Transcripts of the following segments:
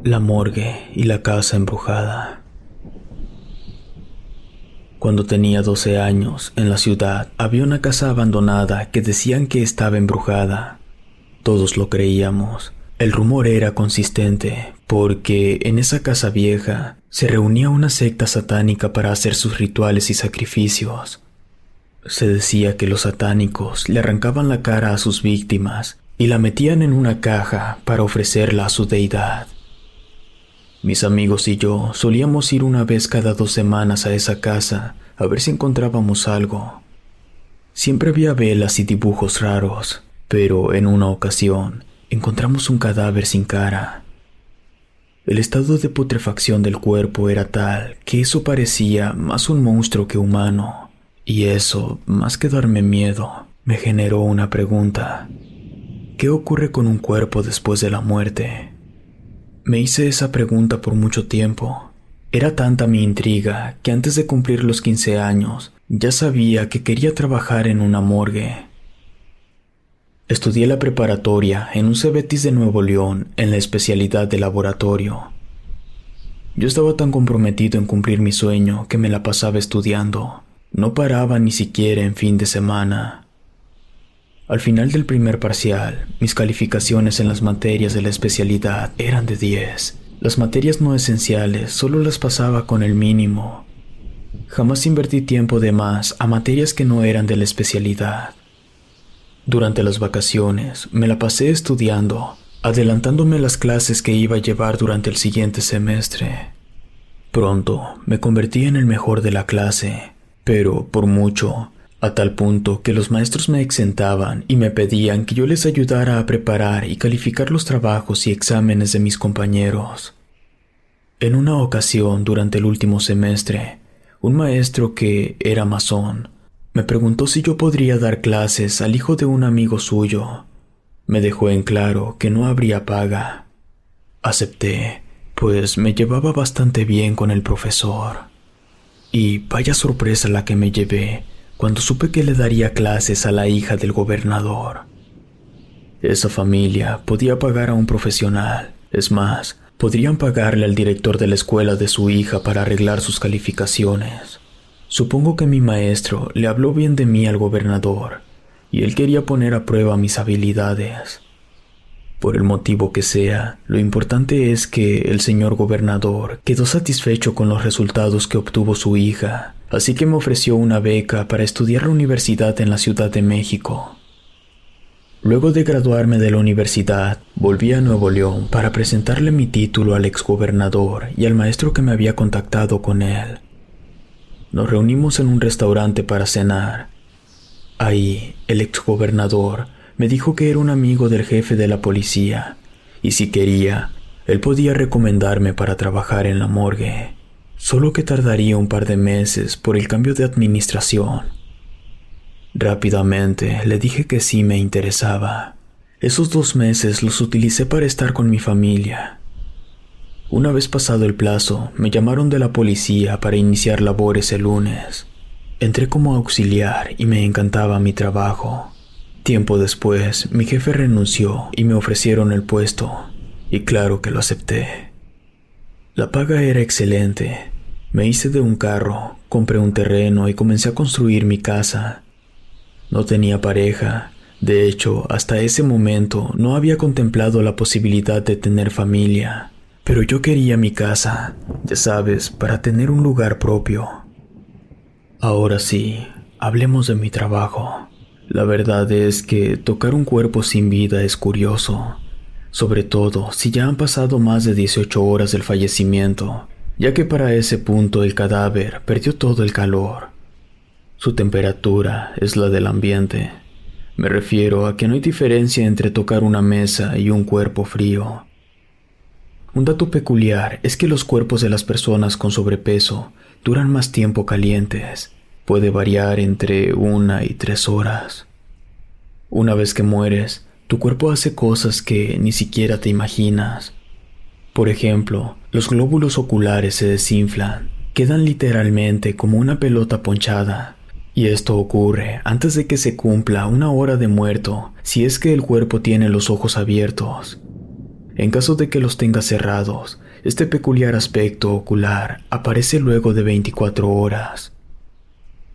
La morgue y la casa embrujada. Cuando tenía 12 años, en la ciudad había una casa abandonada que decían que estaba embrujada. Todos lo creíamos. El rumor era consistente, porque en esa casa vieja se reunía una secta satánica para hacer sus rituales y sacrificios. Se decía que los satánicos le arrancaban la cara a sus víctimas y la metían en una caja para ofrecerla a su deidad. Mis amigos y yo solíamos ir una vez cada 2 semanas a esa casa a ver si encontrábamos algo. Siempre había velas y dibujos raros, pero en una ocasión encontramos un cadáver sin cara. El estado de putrefacción del cuerpo era tal que eso parecía más un monstruo que humano, y eso, más que darme miedo, me generó una pregunta. ¿Qué ocurre con un cuerpo después de la muerte? Me hice esa pregunta por mucho tiempo. Era tanta mi intriga que antes de cumplir los 15 años ya sabía que quería trabajar en una morgue. Estudié la preparatoria en un Cebetis de Nuevo León en la especialidad de laboratorio. Yo estaba tan comprometido en cumplir mi sueño que me la pasaba estudiando. No paraba ni siquiera en fin de semana. Al final del primer parcial, mis calificaciones en las materias de la especialidad eran de 10. Las materias no esenciales solo las pasaba con el mínimo. Jamás invertí tiempo de más a materias que no eran de la especialidad. Durante las vacaciones me la pasé estudiando, adelantándome las clases que iba a llevar durante el siguiente semestre. Pronto me convertí en el mejor de la clase, pero por mucho, a tal punto que los maestros me exentaban y me pedían que yo les ayudara a preparar y calificar los trabajos y exámenes de mis compañeros. En una ocasión, durante el último semestre, un maestro que era masón me preguntó si yo podría dar clases al hijo de un amigo suyo. Me dejó en claro que no habría paga. Acepté, pues me llevaba bastante bien con el profesor. Y vaya sorpresa la que me llevé cuando supe que le daría clases a la hija del gobernador. Esa familia podía pagar a un profesional. Es más, podrían pagarle al director de la escuela de su hija para arreglar sus calificaciones. Supongo que mi maestro le habló bien de mí al gobernador, y él quería poner a prueba mis habilidades. Por el motivo que sea, lo importante es que el señor gobernador quedó satisfecho con los resultados que obtuvo su hija, así que me ofreció una beca para estudiar la universidad en la Ciudad de México. Luego de graduarme de la universidad, volví a Nuevo León para presentarle mi título al exgobernador y al maestro que me había contactado con él. Nos reunimos en un restaurante para cenar. Ahí, el exgobernador me dijo que era un amigo del jefe de la policía, y si quería, él podía recomendarme para trabajar en la morgue, solo que tardaría un par de meses por el cambio de administración. Rápidamente le dije que sí me interesaba. Esos 2 meses los utilicé para estar con mi familia. Una vez pasado el plazo, me llamaron de la policía para iniciar labores el lunes. Entré como auxiliar y me encantaba mi trabajo. Tiempo después, mi jefe renunció y me ofrecieron el puesto, y claro que lo acepté. La paga era excelente. Me hice de un carro, compré un terreno y comencé a construir mi casa. No tenía pareja. De hecho, hasta ese momento no había contemplado la posibilidad de tener familia. Pero yo quería mi casa, ya sabes, para tener un lugar propio. Ahora sí, hablemos de mi trabajo. La verdad es que tocar un cuerpo sin vida es curioso, sobre todo si ya han pasado más de 18 horas del fallecimiento, ya que para ese punto el cadáver perdió todo el calor. Su temperatura es la del ambiente. Me refiero a que no hay diferencia entre tocar una mesa y un cuerpo frío. Un dato peculiar es que los cuerpos de las personas con sobrepeso duran más tiempo calientes. Puede variar entre 1 y 3 horas. Una vez que mueres, tu cuerpo hace cosas que ni siquiera te imaginas. Por ejemplo, los glóbulos oculares se desinflan, quedan literalmente como una pelota ponchada. Y esto ocurre antes de que se cumpla 1 hora de muerto, si es que el cuerpo tiene los ojos abiertos. En caso de que los tengas cerrados, este peculiar aspecto ocular aparece luego de 24 horas.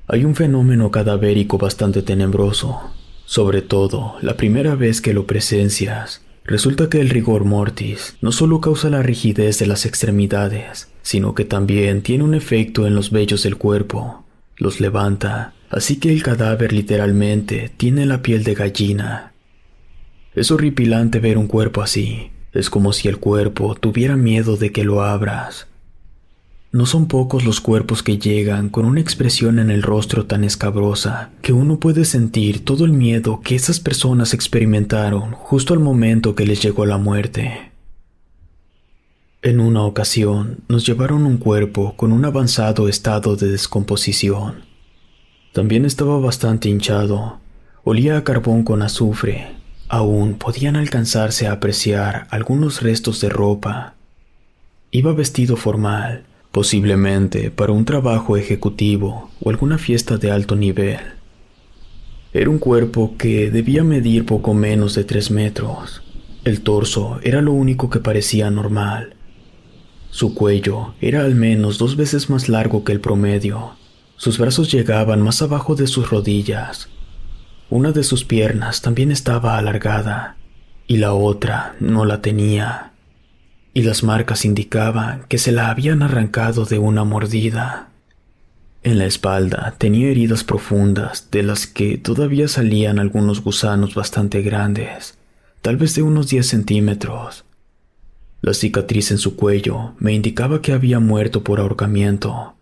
Hay un fenómeno cadavérico bastante tenebroso, sobre todo la primera vez que lo presencias. Resulta que el rigor mortis no solo causa la rigidez de las extremidades, sino que también tiene un efecto en los vellos del cuerpo. Los levanta, así que el cadáver literalmente tiene la piel de gallina. Es horripilante ver un cuerpo así. Es como si el cuerpo tuviera miedo de que lo abras. No son pocos los cuerpos que llegan con una expresión en el rostro tan escabrosa que uno puede sentir todo el miedo que esas personas experimentaron justo al momento que les llegó la muerte. En una ocasión nos llevaron un cuerpo con un avanzado estado de descomposición. También estaba bastante hinchado, olía a carbón con azufre, aún podían alcanzarse a apreciar algunos restos de ropa. Iba vestido formal, posiblemente para un trabajo ejecutivo o alguna fiesta de alto nivel. Era un cuerpo que debía medir poco menos de 3 metros. El torso era lo único que parecía normal. Su cuello era al menos 2 veces más largo que el promedio. Sus brazos llegaban más abajo de sus rodillas. Una de sus piernas también estaba alargada y la otra no la tenía. Y las marcas indicaban que se la habían arrancado de una mordida. En la espalda tenía heridas profundas de las que todavía salían algunos gusanos bastante grandes, tal vez de unos 10 centímetros. La cicatriz en su cuello me indicaba que había muerto por ahorcamiento.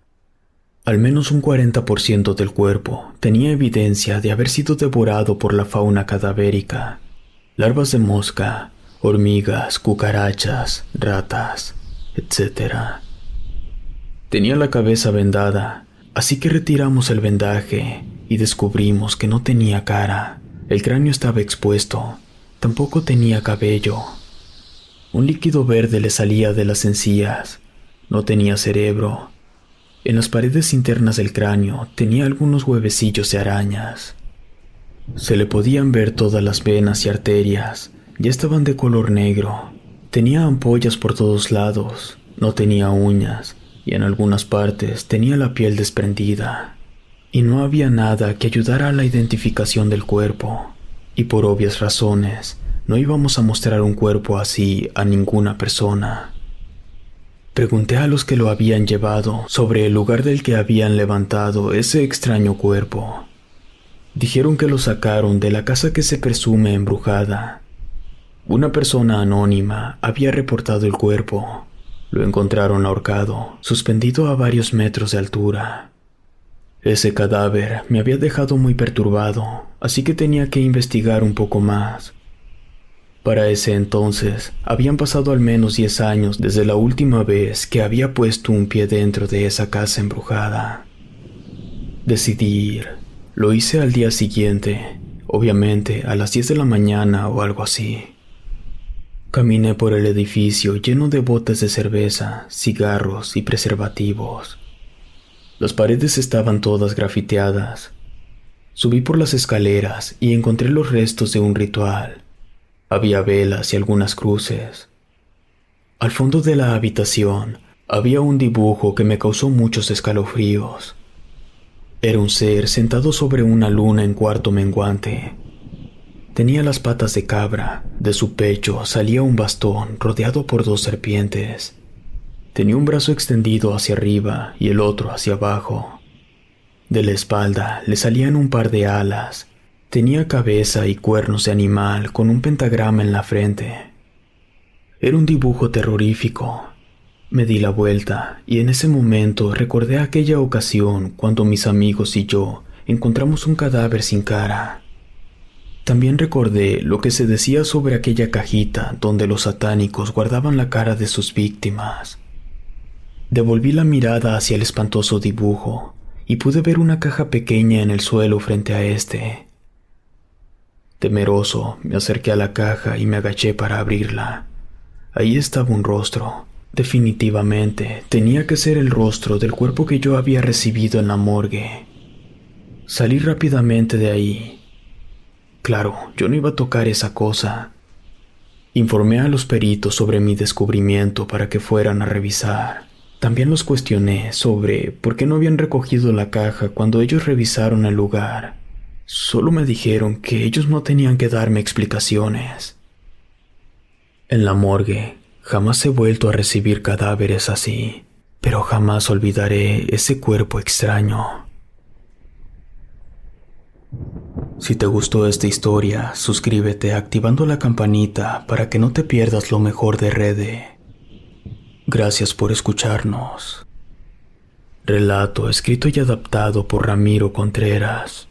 Al menos un 40% del cuerpo tenía evidencia de haber sido devorado por la fauna cadavérica, larvas de mosca, hormigas, cucarachas, ratas, etc. Tenía la cabeza vendada, así que retiramos el vendaje y descubrimos que no tenía cara. El cráneo estaba expuesto, tampoco tenía cabello. Un líquido verde le salía de las encías, no tenía cerebro. En las paredes internas del cráneo tenía algunos huevecillos de arañas. Se le podían ver todas las venas y arterias. Ya estaban de color negro. Tenía ampollas por todos lados. No tenía uñas y en algunas partes tenía la piel desprendida. Y no había nada que ayudara a la identificación del cuerpo. Y por obvias razones, no íbamos a mostrar un cuerpo así a ninguna persona. Pregunté a los que lo habían llevado sobre el lugar del que habían levantado ese extraño cuerpo. Dijeron que lo sacaron de la casa que se presume embrujada. Una persona anónima había reportado el cuerpo. Lo encontraron ahorcado, suspendido a varios metros de altura. Ese cadáver me había dejado muy perturbado, así que tenía que investigar un poco más. Para ese entonces, habían pasado al menos 10 años desde la última vez que había puesto un pie dentro de esa casa embrujada. Decidí ir. Lo hice al día siguiente, obviamente a las 10 de la mañana o algo así. Caminé por el edificio lleno de botes de cerveza, cigarros y preservativos. Las paredes estaban todas grafiteadas. Subí por las escaleras y encontré los restos de un ritual. Había velas y algunas cruces. Al fondo de la habitación había un dibujo que me causó muchos escalofríos. Era un ser sentado sobre una luna en cuarto menguante. Tenía las patas de cabra, de su pecho salía un bastón rodeado por 2 serpientes. Tenía un brazo extendido hacia arriba y el otro hacia abajo. De la espalda le salían un par de alas. Tenía cabeza y cuernos de animal con un pentagrama en la frente. Era un dibujo terrorífico. Me di la vuelta y en ese momento recordé aquella ocasión cuando mis amigos y yo encontramos un cadáver sin cara. También recordé lo que se decía sobre aquella cajita donde los satánicos guardaban la cara de sus víctimas. Devolví la mirada hacia el espantoso dibujo y pude ver una caja pequeña en el suelo frente a este. Temeroso, me acerqué a la caja y me agaché para abrirla. Ahí estaba un rostro. Definitivamente, tenía que ser el rostro del cuerpo que yo había recibido en la morgue. Salí rápidamente de ahí. Claro, yo no iba a tocar esa cosa. Informé a los peritos sobre mi descubrimiento para que fueran a revisar. También los cuestioné sobre por qué no habían recogido la caja cuando ellos revisaron el lugar. Solo me dijeron que ellos no tenían que darme explicaciones. En la morgue, jamás he vuelto a recibir cadáveres así, pero jamás olvidaré ese cuerpo extraño. Si te gustó esta historia, suscríbete activando la campanita para que no te pierdas lo mejor de Rede. Gracias por escucharnos. Relato escrito y adaptado por Ramiro Contreras.